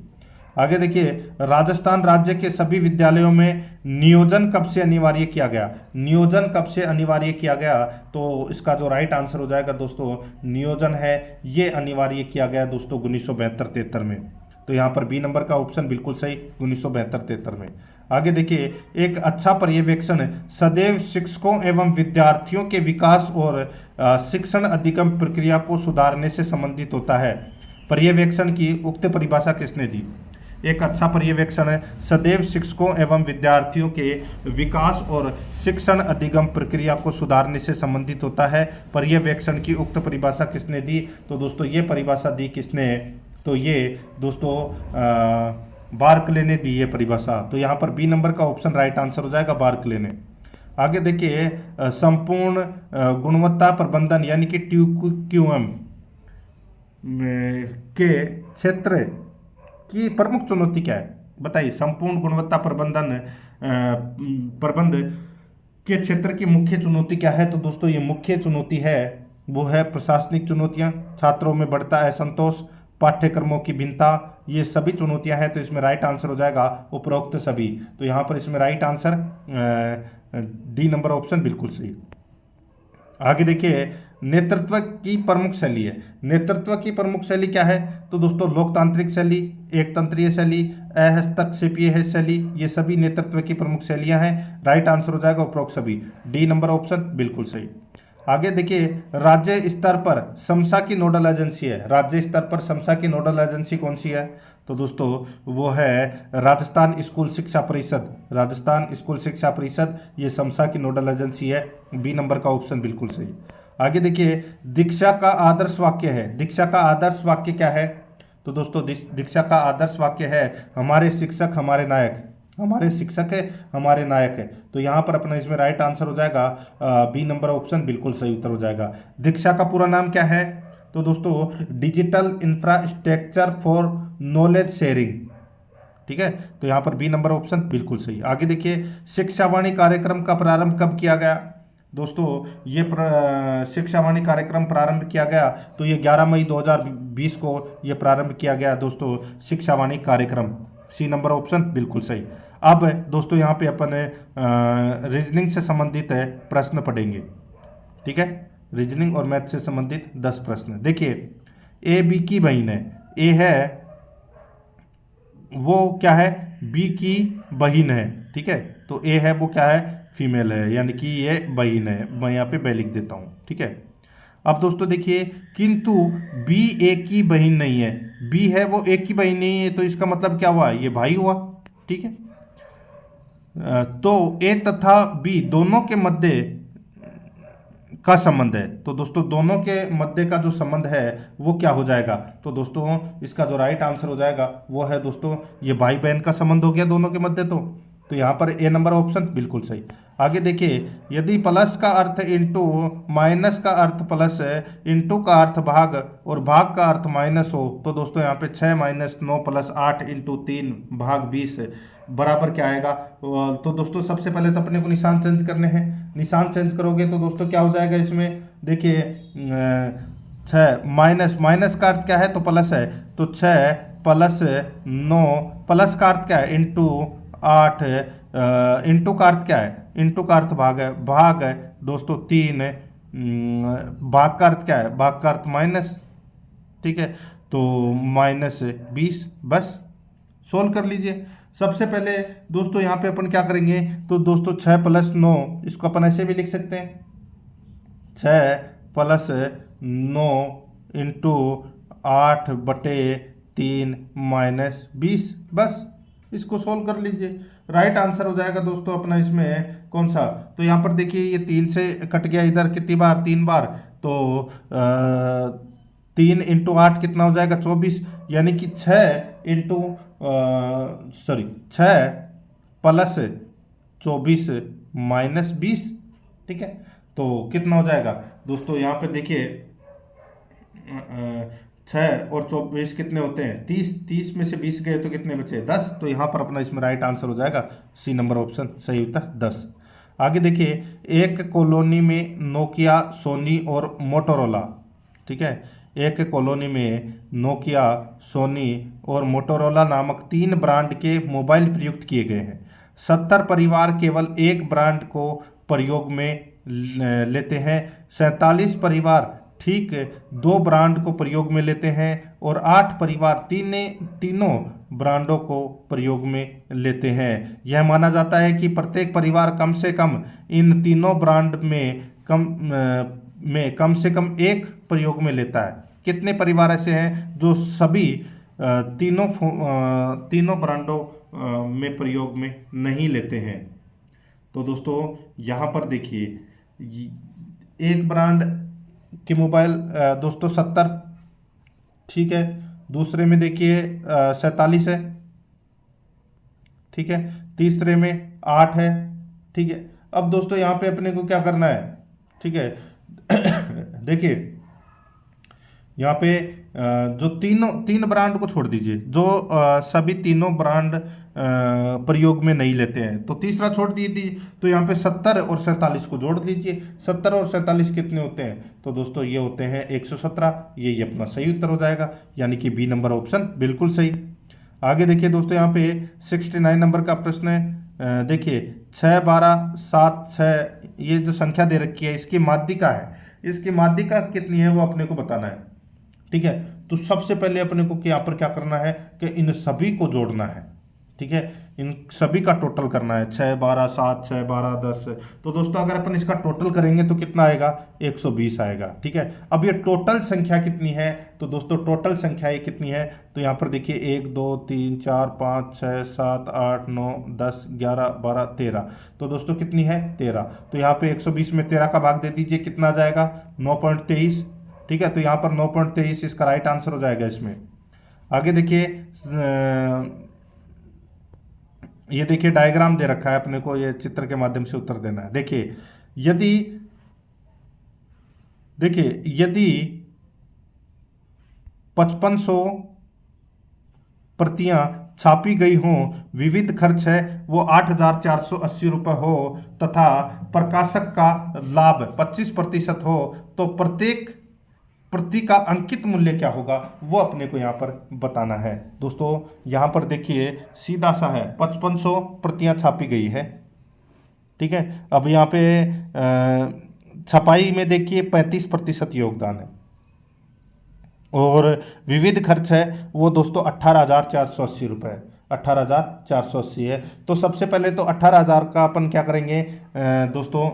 आगे देखिए राजस्थान राज्य के सभी विद्यालयों में नियोजन कब से अनिवार्य किया गया? नियोजन कब से अनिवार्य किया गया? तो इसका जो राइट आंसर हो जाएगा दोस्तों नियोजन है ये अनिवार्य किया गया दोस्तों 1972-73 में। तो यहाँ पर बी नंबर का ऑप्शन बिल्कुल सही 1972-73 में। आगे देखिए एक अच्छा पर्यवेक्षण सदैव शिक्षकों एवं विद्यार्थियों के विकास और शिक्षण अधिगम प्रक्रिया को सुधारने से संबंधित होता है। पर्यवेक्षण की उक्त परिभाषा किसने दी? एक अच्छा पर्यवेक्षण सदैव शिक्षकों एवं विद्यार्थियों के विकास और शिक्षण अधिगम प्रक्रिया को सुधारने से संबंधित होता है। पर्यवेक्षण की उक्त परिभाषा किसने दी? तो दोस्तों ये परिभाषा दी किसने? तो ये दोस्तों बार्कले ने दी ये परिभाषा। तो यहाँ पर बी नंबर का ऑप्शन राइट आंसर हो जाएगा बार्कले ने। आगे देखिए संपूर्ण गुणवत्ता प्रबंधन यानी कि TQM के क्षेत्र की प्रमुख चुनौती क्या है? बताइए संपूर्ण गुणवत्ता प्रबंध के क्षेत्र की मुख्य चुनौती क्या है? तो दोस्तों ये मुख्य चुनौती है वो है प्रशासनिक चुनौतियां, छात्रों में बढ़ता असंतोष, पाठ्यक्रमों की भिन्नता, ये सभी चुनौतियां हैं। तो इसमें राइट आंसर हो जाएगा उपरोक्त सभी। तो यहाँ पर इसमें right answer D number option बिल्कुल सही। आगे देखिए नेतृत्व की प्रमुख शैली है। नेतृत्व की प्रमुख शैली क्या है? तो दोस्तों लोकतांत्रिक शैली, एकतंत्रीय शैली, अहस्तक्षेपीय शैली, ये सभी नेतृत्व की प्रमुख शैलियां हैं। राइट आंसर हो जाएगा उपरोक्त सभी। डी नंबर ऑप्शन बिल्कुल सही। आगे देखिए राज्य स्तर पर समसा की नोडल एजेंसी है। राज्य स्तर पर समसा की नोडल एजेंसी कौन सी है? तो दोस्तों वो है राजस्थान स्कूल शिक्षा परिषद। राजस्थान स्कूल शिक्षा परिषद ये समसा की नोडल एजेंसी है। बी नंबर का ऑप्शन बिल्कुल सही। आगे देखिए दीक्षा का आदर्श वाक्य है। दीक्षा का आदर्श वाक्य क्या है? तो दोस्तों दीक्षा का आदर्श वाक्य है हमारे शिक्षक हमारे नायक। हमारे शिक्षक है हमारे नायक है। तो यहाँ पर अपना इसमें राइट आंसर हो जाएगा बी नंबर ऑप्शन बिल्कुल सही उत्तर हो जाएगा। दीक्षा का पूरा नाम क्या है? तो दोस्तों digital infrastructure for knowledge sharing. ठीक है, तो यहाँ पर बी नंबर ऑप्शन बिल्कुल सही। आगे देखिए शिक्षावाणी कार्यक्रम का प्रारंभ कब किया गया? दोस्तों ये शिक्षावाणी कार्यक्रम प्रारंभ किया गया तो ये 11 मई 2020 को ये प्रारंभ किया गया दोस्तों शिक्षावाणी कार्यक्रम। सी नंबर ऑप्शन बिल्कुल सही। अब दोस्तों यहाँ पे अपन रीजनिंग से संबंधित प्रश्न पढ़ेंगे, ठीक है। रीजनिंग और मैथ से संबंधित 10 प्रश्न। देखिए, ए बी की बहन है, ए है वो क्या है, बी की बहन है, ठीक है। तो ए है वो क्या है, फीमेल है, यानी कि ये बहन है। मैं यहाँ पे ब लिख देता हूँ, ठीक है। अब दोस्तों देखिए, किंतु बी ए की बहन नहीं है, बी है वो ए की बहन नहीं है, तो इसका मतलब क्या हुआ, ये भाई हुआ, ठीक है। तो ए तथा बी दोनों के मध्य का संबंध है, तो दोस्तों दोनों के मध्य का जो संबंध है वो क्या हो जाएगा, तो दोस्तों इसका जो राइट आंसर हो जाएगा वो है दोस्तों ये भाई बहन का संबंध हो गया दोनों के मध्य। तो यहाँ पर ए नंबर ऑप्शन बिल्कुल सही। आगे देखिए, यदि प्लस का अर्थ इंटू, माइनस का अर्थ प्लस है, इंटू का अर्थ भाग और भाग का अर्थ माइनस हो, तो दोस्तों यहाँ पे 6 माइनस 9 प्लस 8 इंटू 3 भाग 20 बराबर क्या आएगा। तो दोस्तों सबसे पहले तो अपने को निशान चेंज करने हैं। निशान चेंज करोगे तो दोस्तों क्या हो जाएगा इसमें, देखिए 6 माइनस, माइनस का अर्थ क्या है, तो प्लस है, तो 6 प्लस 9 प्लस का अर्थ क्या है, इंटू 8, इंटू का अर्थ क्या है, इंटू का अर्थ भाग है, भाग है दोस्तों 3, भाग का अर्थ क्या है, भाग का अर्थ माइनस, ठीक है। तो माइनस 20, बस सोल्व कर लीजिए। सबसे पहले दोस्तों यहाँ पे अपन क्या करेंगे, तो दोस्तों 6 प्लस 9 इसको अपन ऐसे भी लिख सकते हैं, 6 प्लस 9 इंटू 8 बटे 3 माइनस 20, बस इसको सोल्व कर लीजिए। राइट आंसर हो जाएगा दोस्तों अपना इसमें कौन सा, तो यहाँ पर देखिए ये 3 से कट गया, इधर कितनी बार, 3 बार, तो 3 इंटू 8 कितना हो जाएगा, 24, यानी कि 6 इंटू 6 प्लस 24 माइनस 20, ठीक है। तो कितना हो जाएगा दोस्तों, यहाँ पे देखिए 6 और 24 कितने होते हैं, 30, 30 में से 20 गए तो कितने बचे, 10। तो यहाँ पर अपना इसमें राइट आंसर हो जाएगा सी नंबर ऑप्शन सही उत्तर 10। आगे देखिए, एक कॉलोनी में नोकिया, सोनी और मोटोरोला, ठीक है। एक कॉलोनी में नोकिया, सोनी और मोटोरोला नामक 3 ब्रांड के मोबाइल प्रयुक्त किए गए हैं। 70 परिवार केवल एक ब्रांड को प्रयोग में लेते हैं, 47 परिवार ठीक 2 ब्रांड को प्रयोग में लेते हैं और 8 परिवार तीनों ब्रांडों को प्रयोग में लेते हैं। यह माना जाता है कि प्रत्येक परिवार कम से कम इन तीनों ब्रांड में कम से कम एक प्रयोग में लेता है। कितने परिवार ऐसे हैं जो सभी तीनों ब्रांडों में प्रयोग में नहीं लेते हैं। तो दोस्तों यहाँ पर देखिए, एक ब्रांड के मोबाइल दोस्तों 70, ठीक है। दूसरे में देखिए 47 है, ठीक है। तीसरे में 8 है, ठीक है। अब दोस्तों यहाँ पे अपने को क्या करना है, ठीक है। देखिए यहाँ पे जो तीन ब्रांड को छोड़ दीजिए, जो सभी तीनों ब्रांड प्रयोग में नहीं लेते हैं, तो तीसरा छोड़ दीजिए। तो यहाँ पे 70 और 47 को जोड़ लीजिए। 70 और 47 कितने होते हैं, तो दोस्तों ये होते हैं 117। ये अपना सही उत्तर हो जाएगा, यानी कि बी नंबर ऑप्शन बिल्कुल सही। आगे देखिए दोस्तों, यहाँ पे 69 नंबर का प्रश्न है। देखिए 6, 12, 7, 6 ये जो संख्या दे रखी है इसकी माध्यिका है, इसकी माध्यिका कितनी है वो अपने को बताना है, ठीक है। तो सबसे पहले अपने को यहाँ पर क्या करना है कि इन सभी को जोड़ना है, ठीक है। इन सभी का टोटल करना है, 6, 12, 7, 6, 12, 10। तो दोस्तों अगर अपन इसका टोटल करेंगे तो कितना आएगा, 120 आएगा, ठीक है। अब ये टोटल संख्या कितनी है, तो दोस्तों टोटल संख्या ये कितनी है, तो यहाँ पर देखिए 1, 2, 3, 4, 5, 6, 7, 8, 9, 10, 11, 12, 13। तो दोस्तों कितनी है, 13। तो यहाँ पे 120 में 13 का भाग दे दीजिए, कितना आ जाएगा, 9.23, ठीक है। तो यहाँ पर 9.23 इसका राइट आंसर हो जाएगा इसमें। आगे देखिए, ये देखिए डायग्राम दे रखा है अपने को, ये चित्र के माध्यम से उत्तर देना है। देखिए यदि 5500 प्रतियां छापी गई हों, विविध खर्च है वो 8,480 रुपये हो तथा प्रकाशक का लाभ 25% हो, तो प्रत्येक प्रति का अंकित मूल्य क्या होगा वो अपने को यहाँ पर बताना है। दोस्तों यहाँ पर देखिए सीधा सा है, 5500 प्रतियां छापी गई है, ठीक है। अब यहाँ पे छपाई में देखिए 35% योगदान है, और विविध खर्च है वो दोस्तों 18,480 रुपये, 18,480 है। तो सबसे पहले तो 18,000 का अपन क्या करेंगे दोस्तों,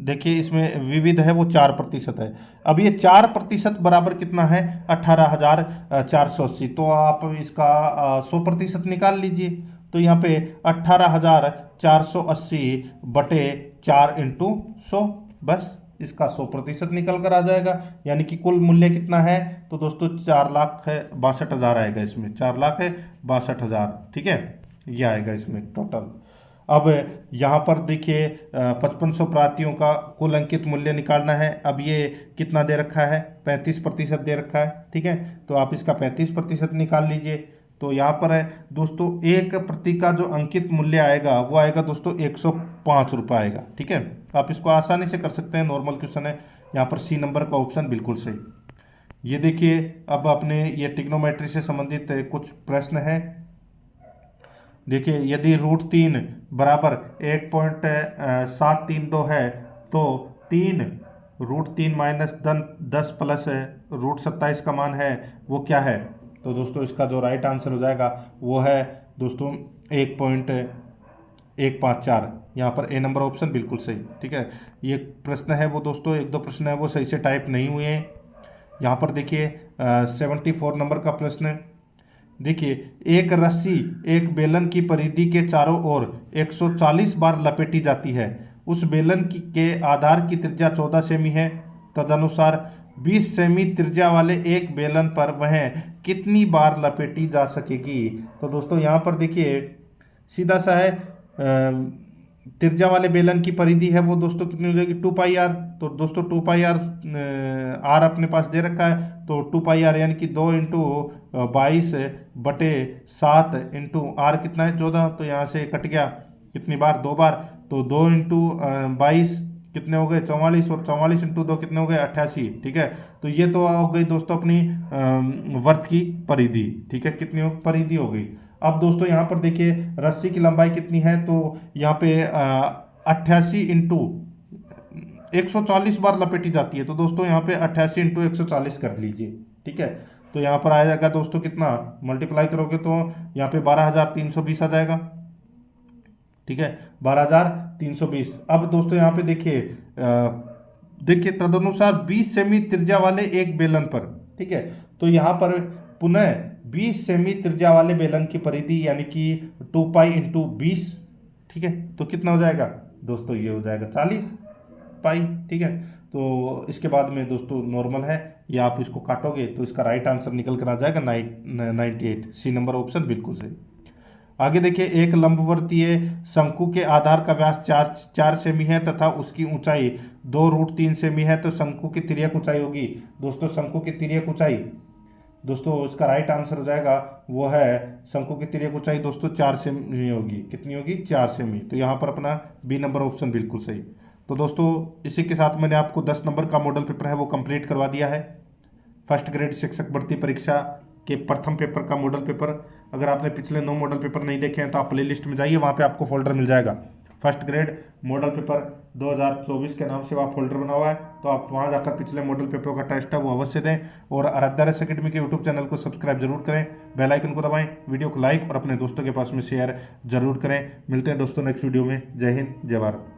देखिए इसमें विविध है वो 4% है। अब ये 4% बराबर कितना है, 18,480। तो आप इसका 100% निकाल लीजिए। तो यहाँ पे 18,480 बटे 4 इंटू 100, बस इसका 100% निकल कर आ जाएगा। यानी कि कुल मूल्य कितना है, तो दोस्तों 4,62,000 आएगा इसमें, 4,62,000, ठीक है, ये आएगा इसमें टोटल। अब यहाँ पर देखिए 5500 प्रातियों का कुल अंकित मूल्य निकालना है। अब ये कितना दे रखा है, 35% दे रखा है, ठीक है। तो आप इसका 35% निकाल लीजिए। तो यहाँ पर है दोस्तों एक प्रति का जो अंकित मूल्य आएगा वो आएगा दोस्तों 105 रुपये आएगा, ठीक है। आप इसको आसानी से कर सकते हैं, नॉर्मल क्वेश्चन है। यहाँ पर सी नंबर का ऑप्शन बिल्कुल सही। ये देखिए अब अपने ये ट्रिग्नोमेट्री से संबंधित कुछ प्रश्न है। देखिए यदि √3 बराबर 1.732 है तो 3 √3 माइनस 10 प्लस √27 का मान है वो क्या है। तो दोस्तों इसका जो राइट आंसर हो जाएगा वो है दोस्तों 1.154। यहाँ पर ए नंबर ऑप्शन बिल्कुल सही, ठीक है। ये प्रश्न है वो दोस्तों, एक दो प्रश्न है वो सही से टाइप नहीं हुए हैं। यहाँ पर देखिए 74 नंबर का प्रश्न है। देखिए एक रस्सी एक बेलन की परिधि के चारों ओर 140 बार लपेटी जाती है। उस बेलन के आधार की त्रिज्या 14 सेमी है। तदनुसार 20 सेमी त्रिज्या वाले एक बेलन पर वह कितनी बार लपेटी जा सकेगी। तो दोस्तों यहाँ पर देखिए सीधा सा है, त्रिज्या वाले बेलन की परिधि है वो दोस्तों कितनी हो जाएगी, 2πr। तो दोस्तों 2πr आर अपने पास दे रखा है, तो 2πr यानी कि 2 इंटू 22 बटे 7 इंटू आर कितना है 14। तो यहाँ से कट गया कितनी बार, 2 बार। तो 2 इंटू 22 कितने हो गए 44, और 44 इंटू 2 कितने हो गए 88, ठीक है। तो ये तो हो गई दोस्तों अपनी वर्त की परिधि, ठीक है, कितनी परिधि हो गई। अब दोस्तों यहाँ पर देखिए रस्सी की लंबाई कितनी है, तो यहाँ पे 88 इंटू 140 बार लपेटी जाती है। तो दोस्तों यहाँ पे 88 इंटू 140 कर लीजिए, ठीक है। तो यहाँ पर आ जाएगा दोस्तों कितना, मल्टीप्लाई करोगे तो यहाँ पे 12,320 आ जाएगा, ठीक है, 12,320। अब दोस्तों यहाँ पे देखिए तदनुसार 20 सेमी त्रिज्या वाले एक बेलन पर, ठीक है। तो यहाँ पर पुनः 20 सेमी त्रिज्या वाले बेलन की परिधि यानी कि 2π इंटू 20, ठीक है। तो कितना हो जाएगा दोस्तों, ये हो जाएगा 40 पाई, ठीक है। तो इसके बाद में दोस्तों नॉर्मल है, या आप इसको काटोगे तो इसका राइट आंसर निकल कर आ जाएगा 98। सी नंबर ऑप्शन बिल्कुल सही। आगे देखिए एक लंबवर्तीय शंकु के आधार का व्यास 4 सेमी है तथा उसकी ऊंचाई 2√3 सेमी है, तो शंकु की तिर्यक ऊंचाई होगी दोस्तों, शंकु की तिर्यक ऊंचाई दोस्तों इसका राइट आंसर हो जाएगा वो है शंकु की तिर्यक ऊंचाई दोस्तों 4 सेमी होगी, कितनी होगी 4 सेमी। तो यहाँ पर अपना बी नंबर ऑप्शन बिल्कुल सही। तो दोस्तों इसी के साथ मैंने आपको 10 नंबर का मॉडल पेपर है वो कंप्लीट करवा दिया है। फर्स्ट ग्रेड शिक्षक भर्ती परीक्षा के प्रथम पेपर का मॉडल पेपर। अगर आपने पिछले 9 मॉडल पेपर नहीं देखे हैं तो आप प्ले लिस्ट में जाइए, वहाँ पे आपको फोल्डर मिल जाएगा। फर्स्ट ग्रेड मॉडल पेपर 2024 के नाम से वहाँ फोल्डर बना हुआ है, तो आप वहाँ जाकर पिछले मॉडल पेपरों का टेस्ट है वो अवश्य दें। और आराध्या रेस अकेडमी के यूट्यूब चैनल को सब्सक्राइब जरूर करें, बेल आइकन को दबाएं, वीडियो को लाइक और अपने दोस्तों के पास में शेयर जरूर करें। मिलते हैं दोस्तों नेक्स्ट वीडियो में। जय हिंद, जय भारत।